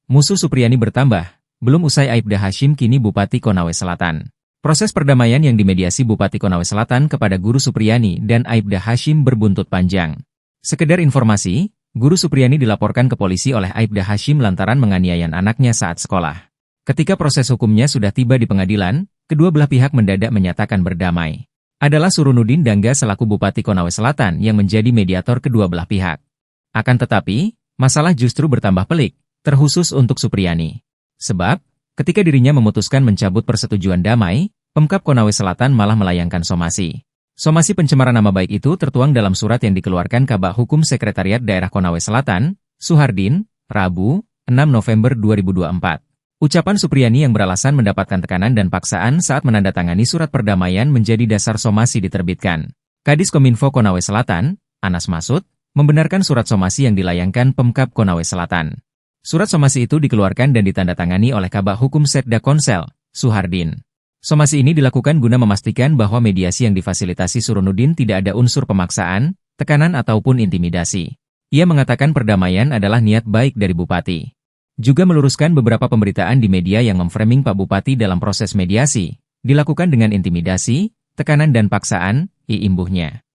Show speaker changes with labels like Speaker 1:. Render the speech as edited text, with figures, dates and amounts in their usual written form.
Speaker 1: Musuh Supriyani bertambah, belum usai Aibda Hashim kini Bupati Konawe Selatan. Proses perdamaian yang dimediasi Bupati Konawe Selatan kepada Guru Supriyani dan Aibda Hashim berbuntut panjang. Sekedar informasi, Guru Supriyani dilaporkan ke polisi oleh Aibda Hashim lantaran menganiaya anaknya saat sekolah. Ketika proses hukumnya sudah tiba di pengadilan, kedua belah pihak mendadak menyatakan berdamai. Adalah Surunudin Dangga selaku Bupati Konawe Selatan yang menjadi mediator kedua belah pihak. Akan tetapi, masalah justru bertambah pelik, terkhusus untuk Supriyani. Sebab, ketika dirinya memutuskan mencabut persetujuan damai, Pemkab Konawe Selatan malah melayangkan somasi. Somasi pencemaran nama baik itu tertuang dalam surat yang dikeluarkan Kabak Hukum Sekretariat Daerah Konawe Selatan, Suhardin, Rabu, 6 November 2024. Ucapan Supriyani yang beralasan mendapatkan tekanan dan paksaan saat menandatangani surat perdamaian menjadi dasar somasi diterbitkan. Kadis Kominfo Konawe Selatan, Anas Masud, membenarkan surat somasi yang dilayangkan Pemkab Konawe Selatan. Surat somasi itu dikeluarkan dan ditandatangani oleh Kabak Hukum Setda Konsel, Suhardin. Somasi ini dilakukan guna memastikan bahwa mediasi yang difasilitasi Surunudin tidak ada unsur pemaksaan, tekanan ataupun intimidasi. Ia mengatakan perdamaian adalah niat baik dari Bupati. Juga meluruskan beberapa pemberitaan di media yang memframing Pak Bupati dalam proses mediasi, dilakukan dengan intimidasi, tekanan dan paksaan, imbuhnya.